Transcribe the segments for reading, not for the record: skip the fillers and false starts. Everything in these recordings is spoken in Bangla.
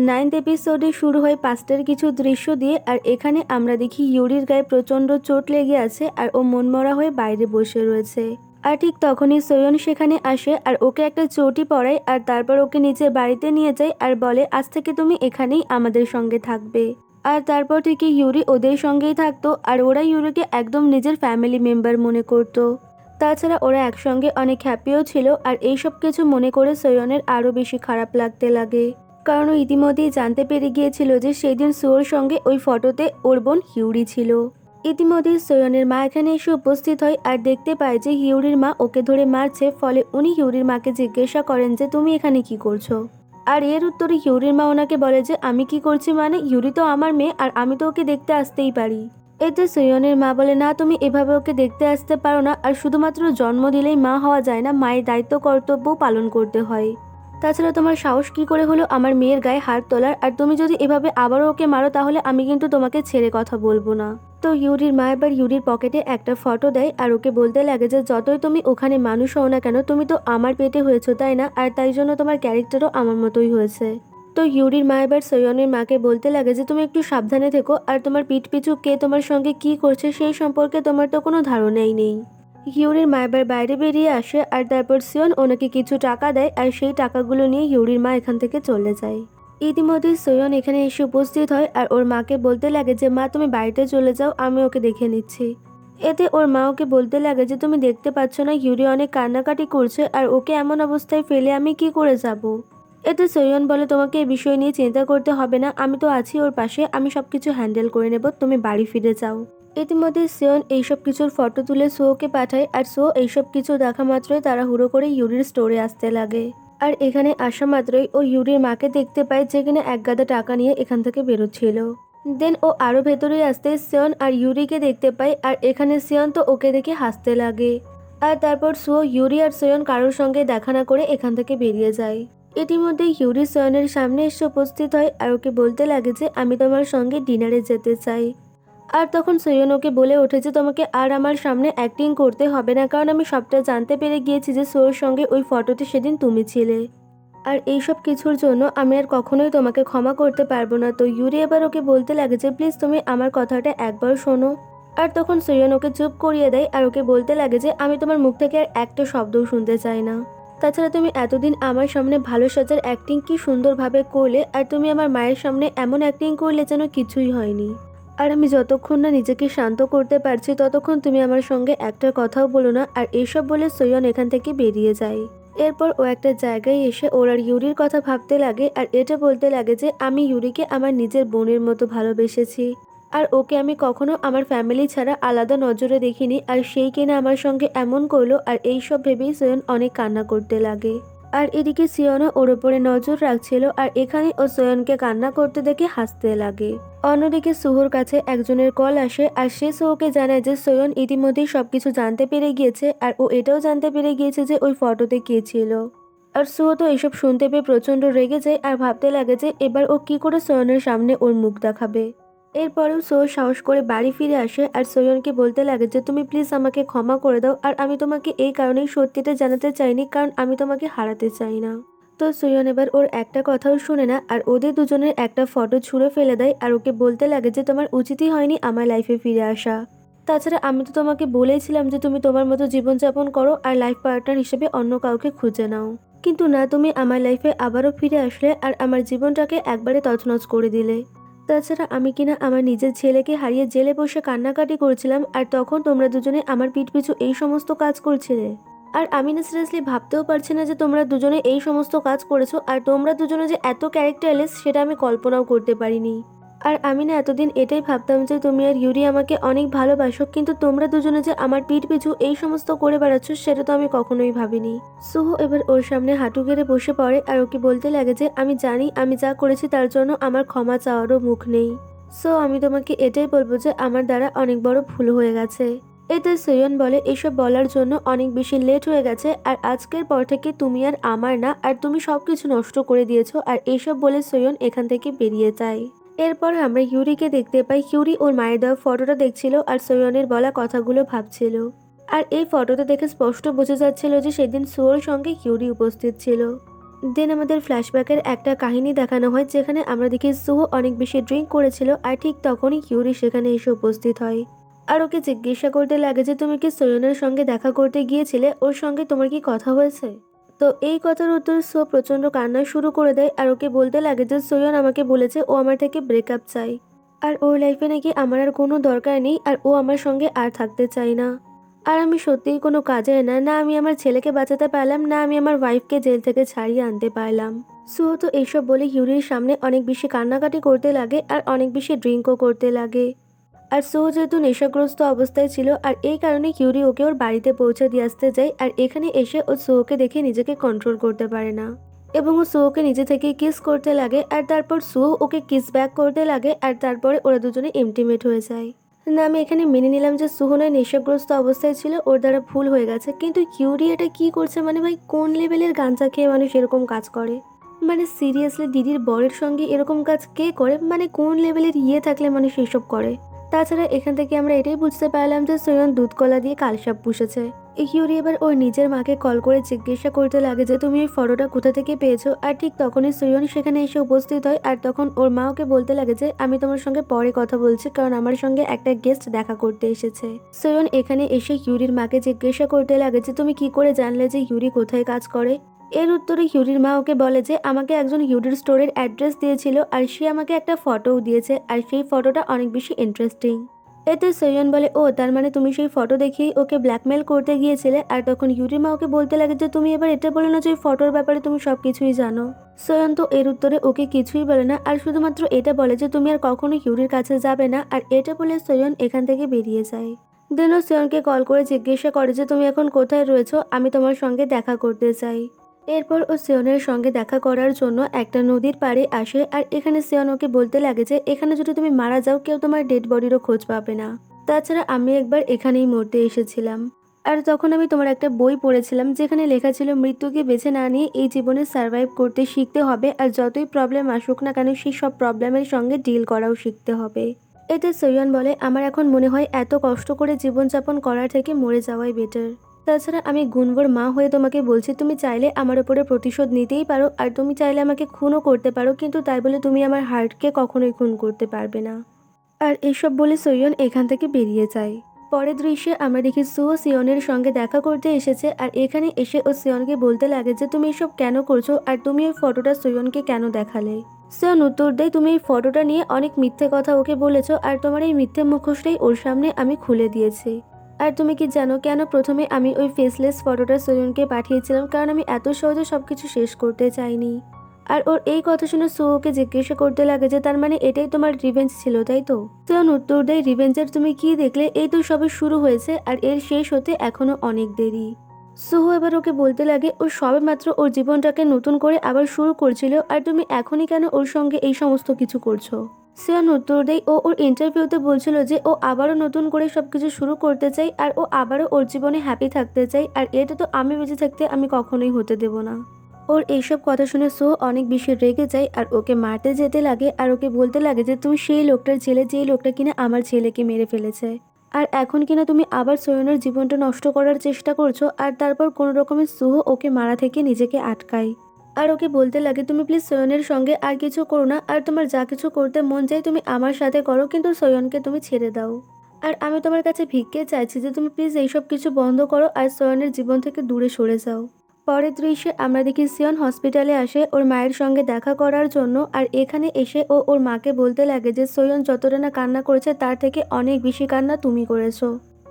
9th এপিসোডে শুরু হয় পাস্টের কিছু দৃশ্য দিয়ে, আর এখানে আমরা দেখি ইউরির গায়ে প্রচণ্ড চোট লেগে আছে আর ও মনমরা হয়ে বাইরে বসে রয়েছে। আর ঠিক তখনই সোয়ন সেখানে আসে আর ওকে একটা চটি পরায়, আর তারপর ওকে নিজের বাড়িতে নিয়ে যায় আর বলে আজ থেকে তুমি এখানেই আমাদের সঙ্গে থাকবে। আর তারপর থেকে ইউরি ওদের সঙ্গেই থাকতো আর ওরা ইউরিকে একদম নিজের ফ্যামিলি মেম্বার মনে করতো। তাছাড়া ওরা একসঙ্গে অনেক হ্যাপিও ছিল, আর এইসব কিছু মনে করে সোয়নের আরও বেশি খারাপ লাগতে লাগে, কারণ ও ইতিমধ্যেই জানতে পেরে গিয়েছিল যে সেদিন সুয়োর সঙ্গে ওই ফটোতে ওর বোন হিউরি ছিল। ইতিমধ্যেই সোয়নের মা এখানে এসে উপস্থিত হয় আর দেখতে পায় যে হিউরির মা ওকে ধরে মারছে, ফলে উনি হিউরির মাকে জিজ্ঞাসা করেন যে তুমি এখানে কি করছো। আর এর উত্তরে হিউরির মা ওনাকে বলে যে আমি কি করছি মানে, হিউরি তো আমার মেয়ে আর আমি তো ওকে দেখতে আসতেই পারি। এতে সোয়নের মা বলে না, তুমি এভাবে ওকে দেখতে আসতে পারো না, আর শুধুমাত্র জন্ম দিলেই মা হওয়া যায় না, মায়ের দায়িত্ব কর্তব্য পালন করতে হয়। তাছাড়া তোমার সাহস কি করে হলো আমার মেয়ের গায়ে হাত তোলার, আর তুমি যদি এভাবে আবারও ওকে মারো তাহলে আমি কিন্তু তোমাকে ছেড়ে কথা বলবো না। তো ইউরির মা এবার ইউরির পকেটে একটা ফটো দেয় আর ওকে বলতে লাগে যে যতই তুমি ওখানে মানুষ হও না কেন, তুমি তো আমার পেটে হয়েছো তাই না, আর তাই জন্য তোমার ক্যারেক্টারও আমার মতোই হয়েছে। তো ইউরির মা এবার সোয়নের মাকে বলতে লাগে যে তুমি একটু সাবধানে থেকো, আর তোমার পিঠ পিছু কে তোমার সঙ্গে কি করছে সেই সম্পর্কে তোমার তো কোনো ধারণাই নেই। হিউরির মা এবার বাইরে বেরিয়ে আসে আর তারপর সিয়ন ওনাকে কিছু টাকা দেয়, আর সেই টাকাগুলো নিয়ে হিউরির মা এখান থেকে চলে যায়। ইতিমধ্যে সোয়ন এখানে এসে উপস্থিত হয় আর ওর মাকে বলতে লাগে যে মা তুমি বাড়িতে চলে যাও, আমি ওকে দেখে নিচ্ছি। এতে ওর মা ওকে বলতে লাগে যে তুমি দেখতে পাচ্ছ না হিউরি অনেক কান্নাকাটি করছে, আর ওকে এমন অবস্থায় ফেলে আমি কি করে যাব। এতে সোয়ন বলে তোমাকে এই বিষয় নিয়ে চিন্তা করতে হবে না, আমি তো আছি ওর পাশে, আমি সবকিছু হ্যান্ডেল করে নেব, তুমি বাড়ি ফিরে যাও। ইতিমধ্যে সিয়ন এইসব কিছুর ফটো তুলে সোকে পাঠায়, আর সো এইসব কিছু দেখা মাত্রই তাড়াহুড়ো করে ইউরির স্টোরে আসতে লাগে। আর এখানে আসা মাত্রই ও ইউরির মাকে দেখতে পায়, যে কিনা এক গাদা টাকা নিয়ে এখান থেকে বেরোচ্ছিল। দেন ও আরো ভেতরে আসতে সিয়ন আর ইউরিকে দেখতে পায়, আর এখানে সিয়ন তো ওকে দেখে হাসতে লাগে। আর তারপর সো ইউরি আর সিয়ন কারোর সঙ্গে দেখা না করে এখান থেকে বেরিয়ে যায়। ইতিমধ্যে ইউরি সিয়নের সামনে এসে উপস্থিত হয় আর ওকে বলতে লাগে যে আমি তোমার সঙ্গে ডিনারে যেতে চাই। আর তখন সোয়ন ওকে বলে ওঠে যে তোমাকে আর আমার সামনে অ্যাক্টিং করতে হবে না, কারণ আমি সবটা জানতে পেরে গিয়েছি যে সোর সঙ্গে ওই ফটোতে সেদিন তুমি ছিলে। আর এইসব কিছুর জন্য আমি আর কখনোই তোমাকে ক্ষমা করতে পারবো না। তো ইউরি এবার ওকে বলতে লাগে যে প্লিজ তুমি আমার কথাটা একবার শোনো। আর তখন সোয়ন ওকে চুপ করিয়ে দেয় আর ওকে বলতে লাগে যে আমি তোমার মুখ থেকে আর একটা শব্দও শুনতে চাই না। তাছাড়া তুমি এতদিন আমার সামনে ভালো সাজার অ্যাক্টিং কি সুন্দরভাবে করলে, আর তুমি আমার মায়ের সামনে এমন অ্যাক্টিং করলে যেন কিছুই হয়নি। আর আমি যতক্ষণ না নিজেকে শান্ত করতে পারছি ততক্ষণ তুমি আমার সঙ্গে একটা কথাও বলো না। আর এইসব বলে সোয়ন এখান থেকে বেরিয়ে যায়। এরপর ও একটা জায়গায় এসে ওর আর ইউরির কথা ভাবতে লাগে, আর এটা বলতে লাগে যে আমি ইউরিকে আমার নিজের বোনের মতো ভালোবেসেছি, আর ওকে আমি কখনো আমার ফ্যামিলি ছাড়া আলাদা নজরে দেখিনি, আর সেই কিনা আমার সঙ্গে এমন করলো। আর এইসব ভেবেই সোয়ন অনেক কান্না করতে লাগে। আর এদিকে সিয়নও ওর উপরে নজর রাখছিল, আর এখানে ও সোয়নকে কান্না করতে দেখে হাসতে লাগে। অন্যদিকে সুহুর কাছে একজনের কল আসে, আর সে সোহকে জানায় যে সোয়ন ইতিমধ্যেই সবকিছু জানতে পেরে গিয়েছে, আর ও এটাও জানতে পেরে গিয়েছে যে ওই ফটোতে কে ছিল। আর সুহো তো এসব শুনতে পেয়ে প্রচন্ড রেগে যায় আর ভাবতে লাগে যে এবার ও কি করে সোয়নের সামনে ওর মুখ দেখাবে। এরপরেও সোহ সাহস করে বাড়ি ফিরে আসে আর সোয়নকে বলতে লাগে যে তুমি প্লিজ আমাকে ক্ষমা করে দাও, আর আমি তোমাকে এই কারণেই সত্যিটা জানাতে চাইনি, কারণ আমি তোমাকে হারাতে চাই না। তো সোয়ন এবার ওর একটা কথাও শুনে না, আর ওদের দুজনের একটা ফটো ছুঁড়ে ফেলে দেয় আর ওকে বলতে লাগে যে তোমার উচিতই হয়নি আমার লাইফে ফিরে আসা। তাছাড়া আমি তো তোমাকে বলেছিলাম যে তুমি তোমার মতো জীবনযাপন করো আর লাইফ পার্টনার হিসেবে অন্য কাউকে খুঁজে নাও, কিন্তু না, তুমি আমার লাইফে আবারও ফিরে আসলে আর আমার জীবনটাকে একবারে তছনছ করে দিলে। তাছাড়া আমি কিনা আমার নিজের ছেলেকে হারিয়ে জেলে বসে কান্নাকাটি করছিলাম, আর তখন তোমরা দুজনে আমার পিঠ পিছু এই সমস্ত কাজ করছিলে। আর আমি না সিরিয়াসলি ভাবতেও পারছি না যে তোমরা দুজনে এই সমস্ত কাজ করেছো, আর তোমরা দুজনে যে এত ক্যারেক্টারলেস সেটা আমি কল্পনাও করতে পারিনি। আর আমি না এতদিন এটাই ভাবতাম যে তুমি আর ইউরি আমাকে অনেক ভালোবাসো, কিন্তু তোমরা দুজনে যে আমার পিঠ পিছু এই সমস্ত করে বেড়াচ্ছ সেটা তো আমি কখনোই ভাবিনি। সুহু এবার ওর সামনে হাঁটু গেড়ে বসে পড়ে আর ওকে বলতে লাগে যে আমি জানি আমি যা করেছি তার জন্য আমার ক্ষমা চাওয়ারও মুখ নেই। সো আমি তোমাকে এটাই বলবো যে আমার দ্বারা অনেক বড় ভুল হয়ে গেছে। এতে সোয়ন বলে এসব বলার জন্য অনেক বেশি লেট হয়ে গেছে, আর আজকের পর থেকে তুমি আর আমার না, আর তুমি সবকিছু নষ্ট করে দিয়েছো। আর এইসব বলে সোয়ন এখান থেকে বেরিয়ে যায়। এরপর আমরা ইউরিকে দেখতে পাই, ইউরি ওর মায়ের দেওয়া ফটোটা দেখছিল আর সোয়নের বলা কথাগুলো ভাবছিল। আর এই ফটোতে দেখে স্পষ্ট বোঝা যাচ্ছিল যে সেদিন সুয়োর সঙ্গে ইউরি উপস্থিত ছিল। দেন আমাদের ফ্ল্যাশব্যাকের একটা কাহিনী দেখানো হয় যেখানে আমরা দেখি সুহো অনেক বেশি ড্রিঙ্ক করেছিল আর ঠিক তখনই ইউরি সেখানে এসে উপস্থিত হয়। আর ওকে জিজ্ঞাসা করতে লাগে যে তুমি কি সোয়নের সঙ্গে দেখা করতে গিয়েছিলে, ওর সঙ্গে তোমার কি কথা হয়েছে? তো এই কথার উত্তর সো প্রচন্ড কান্না শুরু করে দেয় আর ওকে বলতে লাগে যে সোয়ন আমাকে বলেছে ও আমার থেকে ব্রেকআপ চাই, আর ওর লাইফে নাকি আমার আর কোনো দরকার নেই আর ও আমার সঙ্গে আর থাকতে চায় না। আর আমি সত্যিই কোনো কাজের না, না আমি আমার ছেলেকে বাঁচাতে পারলাম, না আমি আমার ওয়াইফকে জেল থেকে ছাড়িয়ে আনতে পারলাম। সো তো এইসব বলে ইউরির সামনে অনেক বেশি কান্নাকাটি করতে লাগে আর অনেক বেশি ড্রিঙ্কও করতে লাগে। আর সো যেহেতু নেশাগ্রস্ত অবস্থায় ছিল আর এই কারণে ইউরি ওকে ওর বাড়িতে পৌঁছে দিয়ে আসতে যায় আর এখানে এসে ও সোকে দেখে নিজেকে কন্ট্রোল করতে পারে না এবং ও সোকে নিজে থেকে কিস করতে লাগে আর তারপর সো ওকে কিস ব্যাক করতে লাগে আর তারপরে ওরা দুজনে ইন্টিমেট হয়ে যায়। না আমি এখানে মেনে নিলাম যে সুহনায় নেশাগ্রস্ত অবস্থায় ছিল, ওর দ্বারা ভুল হয়ে গেছে, কিন্তু ইউরি এটা কি করছে? মানে ভাই কোন লেভেলের গাঁজা খেয়ে মানুষ এরকম কাজ করে? মানে সিরিয়াসলি দিদির বরের সঙ্গে এরকম কাজ কে করে? মানে কোন লেভেলের থাকলে মানুষ এসব করে? তাছাড়া এখান থেকে আমরা এটাই বুঝতে পারলাম যে সোয়ন দুধ কলা দিয়ে কালসাপ পুষেছে। ইউরি এবার ওর নিজের মাকে কল করে জিজ্ঞাসা করতে লাগে যে তুমি এই ফটোটা কোথা থেকে পেয়েছো, আর ঠিক তখনই সোয়ন সেখানে এসে উপস্থিত হয় আর তখন ওর মা ওকে বলতে লাগে যে আমি তোমার সঙ্গে পরে কথা বলছি কারণ আমার সঙ্গে একটা গেস্ট দেখা করতে এসেছে। সোয়ন এখানে এসে ইউরির মাকে জিজ্ঞাসা করতে লাগে যে তুমি কি করে জানলে যে ইউরি কোথায় কাজ করে? এর উত্তরে ইউরির মা ওকে বলে যে আমাকে একজন ইউরির স্টোরের অ্যাড্রেস দিয়েছিল আর সে আমাকে একটা ফটোও দিয়েছে আর সেই ফটোটা অনেক বেশি ইন্টারেস্টিং। এতে সোয়ন বলে ও তার মানে তুমি সেই ফটো দেখেই ওকে ব্ল্যাকমেল করতে গিয়েছিলে। আর তখন ইউরির মা ওকে বলতে লাগে যে তুমি এবার এটা বলে না যে ওই ফটোর ব্যাপারে তুমি সবকিছুই জানো। সোয়ন তো এর উত্তরে ওকে কিছুই বলে না আর শুধুমাত্র এটা বলে যে তুমি আর কখনো ইউরির কাছে যাবে না, আর এটা বলে সোয়ন এখান থেকে বেরিয়ে যায়। দেনও সোয়নকে কল করে জিজ্ঞাসা করে যে তুমি এখন কোথায় রয়েছো, আমি তোমার সঙ্গে দেখা করতে চাই। এরপর ও সিয়নের সঙ্গে দেখা করার জন্য একটা নদীর পাড়ে আসে আর এখানে সিয়ন ওকে বলতে লাগে যে এখানে যদি তুমি মারা যাও কেউ তোমার ডেড বডিরও খোঁজ পাবে না। তাছাড়া আমি একবার এখানেই মরতে এসেছিলাম আর তখন আমি তোমার একটা বই পড়েছিলাম যেখানে লেখা ছিল মৃত্যুকে বেছে না নিয়ে এই জীবনে সার্ভাইভ করতে শিখতে হবে আর যতই প্রবলেম আসুক না কেন সেই সব প্রবলেমের সঙ্গে ডিল করাও শিখতে হবে। এতে সৈয়ন বলে আমার এখন মনে হয় এত কষ্ট করে জীবনযাপন করার থেকে মরে যাওয়াই বেটার। তাছাড়া আমি গুনভোর মা হয়ে তোমাকে বলছি তুমি চাইলে আমার উপরে প্রতিশোধ নিতেই পারো আর তুমি চাইলে আমাকে খুনও করতে পারো, কিন্তু তাই বলে তুমি আমার হার্টকে কখনোই খুন করতে পারবে না। আর এসব বলে সৈয়ন এখান থেকে বেরিয়ে যায়। পরের দৃশ্যে আমরা দেখি সু ও সিয়নের সঙ্গে দেখা করতে এসেছে আর এখানে এসে ও সিয়নকে বলতে লাগে যে তুমি এসব কেন করছো আর তুমি ওই ফটোটা সৈয়নকে কেন দেখালে। সিয়ন উত্তর দেয় তুমি এই ফটোটা নিয়ে অনেক মিথ্যে কথা ওকে বলেছো আর তোমার এই মিথ্যে মুখোশটাই ওর সামনে আমি খুলে দিয়েছি। আর তুমি কি জানো কেন প্রথমে আমি ওই ফেসলেস ফটোটা সৈয়নকে পাঠিয়েছিলাম? কারণ আমি এত সহজে সবকিছু শেষ করতে চাইনি। আর ওর এই কথা শুনে সু ওকে জিজ্ঞাসা করতে লাগে যে তার মানে এটাই তোমার রিভেঞ্জ ছিল তাই তো? সৈয়ন উত্তর দেয় রিভেঞ্জের তুমি কি দেখলে, এই তো সবে শুরু হয়েছে আর এর শেষ হতে এখনো অনেক দেরি। সুহু এবার ওকে বলতে লাগে ও সবে মাত্র ওর জীবনটাকে নতুন করে আবার শুরু করছিল আর তুমি এখনই কেন ওর সঙ্গে এই সমস্ত কিছু করছো? সিয়ন উত্তর দেয় ও ওর ইন্টারভিউতে বলছিল যে ও আবারও নতুন করে সবকিছু শুরু করতে চাই আর ও আবারও ওর জীবনে হ্যাপি থাকতে চাই, আর এটা তো আমি বেঁচে থাকতে আমি কখনোই হতে দেব না। ওর এইসব কথা শুনে সো অনেক বেশি রেগে যায় আর ওকে মারতে যেতে লাগে আর ওকে বলতে লাগে যে তুমি সেই লোকটার ছেলে যেই লোকটা কিনা আমার ছেলেকে মেরে ফেলেছে, আর এখন কিনা তুমি আবার সোয়নের জীবনটা নষ্ট করার চেষ্টা করছো। আর তারপর কোনো রকমের সুহো ওকে মারা থেকে নিজেকে আটকায় আর ওকে বলতে লাগে তুমি প্লিজ সোয়নের সঙ্গে আর কিছু করো না, আর তোমার যা কিছু করতে মন চাই তুমি আমার সাথে করো, কিন্তু সোয়নকে তুমি ছেড়ে দাও। আর আমি তোমার কাছে ভিক্ষে চাইছি যে তুমি প্লিজ এইসব কিছু বন্ধ করো আর সোয়নের জীবন থেকে দূরে সরে যাও। পরের দৃশ্যে আমরা দেখি সিয়ন হসপিটালে আসে ওর মায়ের সঙ্গে দেখা করার জন্য আর এখানে এসে ও ওর মাকে বলতে লাগে যে সোয়ন যতটা না কান্না করেছে তার থেকে অনেক বেশি কান্না তুমি করেছো।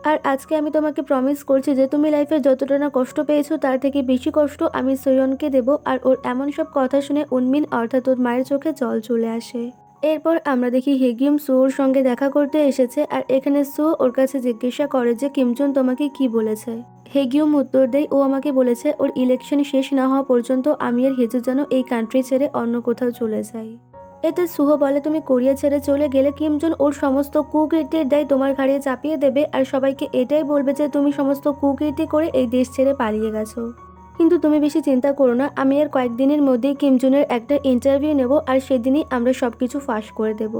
আর আজকে আমি তোমাকে প্রমিস করছি যে তুমি লাইফে যতটা না কষ্ট পেয়েছো তার থেকে বেশি কষ্ট আমি সোয়নকে দেব। আর ওর এমন সব কথা শুনে উনমিন অর্থাৎ ওর মায়ের চোখে জল চলে আসে। এরপর আমরা দেখি হেগিউম সুর সঙ্গে দেখা করতে এসেছে আর এখানে সু ওর কাছে জিজ্ঞাসা করে যে কিমজুন তোমাকে কি বলেছে। হেগিউম উত্তর দেয় ও আমাকে বলেছে ওর ইলেকশন শেষ না হওয়া পর্যন্ত আমি আর হেজু যেন এই কান্ট্রি ছেড়ে অন্য কোথাও চলে যাই। এতে সুহো বলে তুমি কোরিয়া ছেড়ে চলে গেলে কিমজুন ওর সমস্ত কুকীর্তির দায় তোমার ঘাড়ে চাপিয়ে দেবে আর সবাইকে এটাই বলবে যে তুমি সমস্ত কুকীর্তি করে এই দেশ ছেড়ে পালিয়ে গেছো। কিন্তু তুমি বেশি চিন্তা করো না, আমি আর কয়েকদিনের মধ্যেই কিমজুনের একটা ইন্টারভিউ নেব আর সেদিনই আমরা সবকিছু ফাঁস করে দেব।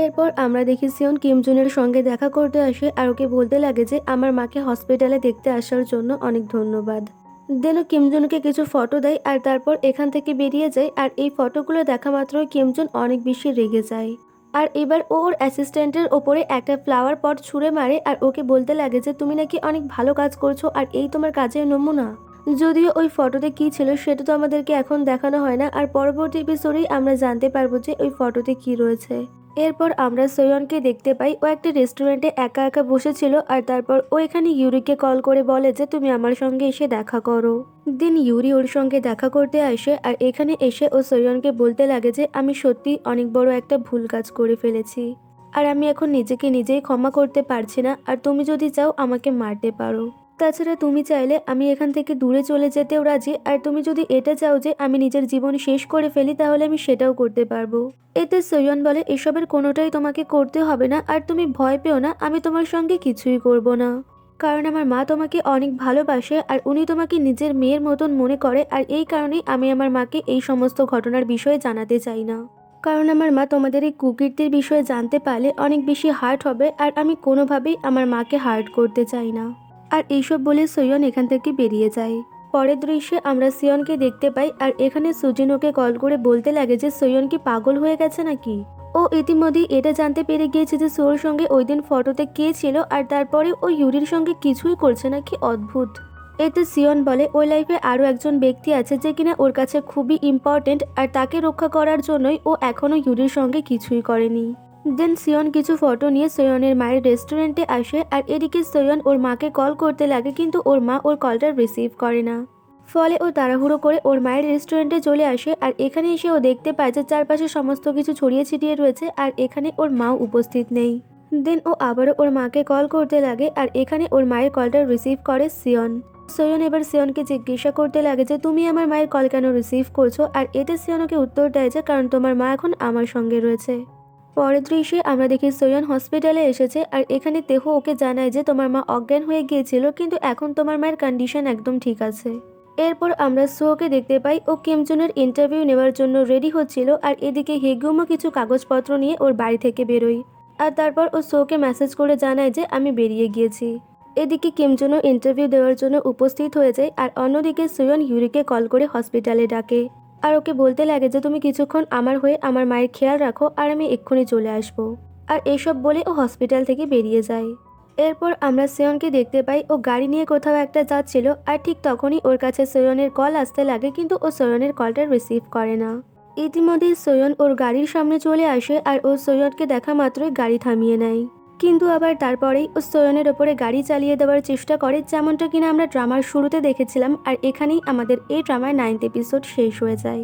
এরপর আমরা দেখি সিয়ন কিমজুনের সঙ্গে দেখা করতে আসে আর ওকে বলতে লাগে যে আমার মাকে হসপিটালে দেখতে আসার জন্য অনেক ধন্যবাদ। দেনও কিমজুনকে কিছু ফটো দেয় আর তারপর এখান থেকে বেরিয়ে যায়। আর এই ফটোগুলো দেখা মাত্রই কিমজুন অনেক বেশি রেগে যায়। আর এবার ও ওর অ্যাসিস্ট্যান্টের ওপরে একটা ফ্লাওয়ার পট ছুঁড়ে মারে আর ওকে বলতে লাগে যে তুমি নাকি অনেক ভালো কাজ করছো আর এই তোমার কাজের নমুনা। যদিও ওই ফটোতে কি ছিল সেটা তো আমাদেরকে এখন দেখানো হয় না, আর পরবর্তী এপিসোডেই আমরা জানতে পারবো যে ওই ফটোতে কি রয়েছে। এরপর আমরা সোয়নকে দেখতে পাই, ও একটা রেস্টুরেন্টে একা একা বসেছিল আর তারপর ও এখানে ইউরিকে কল করে বলে যে তুমি আমার সঙ্গে এসে দেখা করো। দিন ইউরি ওর সঙ্গে দেখা করতে আসে আর এখানে এসে ও সোয়নকে বলতে লাগে যে আমি সত্যি অনেক বড় একটা ভুল কাজ করে ফেলেছি আর আমি এখন নিজেকে নিজেই ক্ষমা করতে পারছি না, আর তুমি যদি চাও আমাকে মারতে পারো। তাছাড়া তুমি চাইলে আমি এখান থেকে দূরে চলে যেতেও রাজি, আর তুমি যদি এটা চাও যে আমি নিজের জীবন শেষ করে ফেলি তাহলে আমি সেটাও করতে পারবো। এতে সোয়ন বলে এসবের কোনোটাই তোমাকে করতে হবে না, আর তুমি ভয় পেও না, আমি তোমার সঙ্গে কিছুই করব না। কারণ আমার মা তোমাকে অনেক ভালোবাসে আর উনি তোমাকে নিজের মেয়ের মতন মনে করে, আর এই কারণেই আমি আমার মাকে এই সমস্ত ঘটনার বিষয়ে জানাতে চাই না। কারণ আমার মা তোমাদের এই কুকীর্তির বিষয়ে জানতে পারলে অনেক বেশি হার্ট হবে, আর আমি কোনোভাবেই আমার মাকে হার্ট করতে চাই না। আর এইসব বলে সোয়ন এখান থেকে বেরিয়ে যায়। পরের দৃশ্যে আমরা সিয়নকে দেখতে পাই আর এখানে সুজিন ওকে কল করে বলতে লাগে যে সোয়ন কি পাগল হয়ে গেছে নাকি। ও ইতিমধ্যেই এটা জানতে পেরে গিয়েছে যে সোর সঙ্গে ওই দিন ফটোতে কে ছিল, আর তারপরে ও ইউরির সঙ্গে কিছুই করছে না, কি অদ্ভুত। এতে সিয়ন বলে ওই লাইফে আরও একজন ব্যক্তি আছে যে কিনা ওর কাছে খুবই ইম্পর্টেন্ট, আর তাকে রক্ষা করার জন্যই ও এখনও ইউরির সঙ্গে কিছুই করেনি। দেন সিয়ন কিছু ফটো নিয়ে সোয়নের মায়ের রেস্টুরেন্টে আসে আর এদিকে সোয়ন ওর মাকে কল করতে লাগে, কিন্তু ওর মা ওর কলটা রিসিভ করে না। ফলে ও তাড়াহুড়ো করে ওর মায়ের রেস্টুরেন্টে চলে আসে আর এখানে এসে ও দেখতে পায় যে চারপাশে সমস্ত কিছু ছড়িয়ে ছিটিয়ে রয়েছে আর এখানে ওর মাও উপস্থিত নেই। দেন ও আবারও ওর মাকে কল করতে লাগে আর এখানে ওর মায়ের কলটা রিসিভ করে সিয়ন। সোয়ন এবার সিয়নকে জিজ্ঞাসা করতে লাগে যে তুমি আমার মায়ের কল কেন রিসিভ করছো, আর এতে সিয়ন ওকে উত্তর দেয় যে কারণ তোমার মা এখন আমার সঙ্গে রয়েছে। পরের দৃশ্যে আমরা দেখি সোয়ন হসপিটালে এসেছে আর এখানে তেহো ওকে জানায় যে তোমার মা অজ্ঞান হয়ে গিয়েছিল, কিন্তু এখন তোমার মায়ের কন্ডিশন একদম ঠিক আছে। এরপর আমরা সোকে দেখতে পাই ও কিমজুনের ইন্টারভিউ নেওয়ার জন্য রেডি হচ্ছিল, আর এদিকে হেগুমও কিছু কাগজপত্র নিয়ে ওর বাড়ি থেকে বেরোয়। আর তারপর ও সোকে মেসেজ করে জানায় যে আমি বেরিয়ে গিয়েছি। এদিকে কিমজুনও ইন্টারভিউ দেওয়ার জন্য উপস্থিত হয়ে যায়, আর অন্যদিকে সোয়ন ইউরিকে কল করে হসপিটালে ডাকে আর ওকে বলতে লাগে যে তুমি কিছুক্ষণ আমার হয়ে আমার মায়ের খেয়াল রাখো আর আমি এক্ষুনি চলে আসব। আর এসব বলে ও হসপিটাল থেকে বেরিয়ে যায়। এরপর আমরা সোয়নকে দেখতে পাই ও গাড়ি নিয়ে কোথাও একটা যাচ্ছিল, আর ঠিক তখনই ওর কাছে সোয়নের কল আসতে লাগে, কিন্তু ও সোয়নের কলটা রিসিভ করে না। ইতিমধ্যেই সোয়ন ওর গাড়ির সামনে চলে আসে আর ও সোয়নকে দেখা মাত্রই গাড়ি থামিয়ে নেয়, কিন্তু আবার তারপরেই ও সোয়নের ওপরে গাড়ি চালিয়ে দেওয়ার চেষ্টা করে, যেমনটা কিনা আমরা ড্রামার শুরুতে দেখেছিলাম। আর এখানেই আমাদের এই ড্রামার 9th এপিসোড শেষ হয়ে যায়।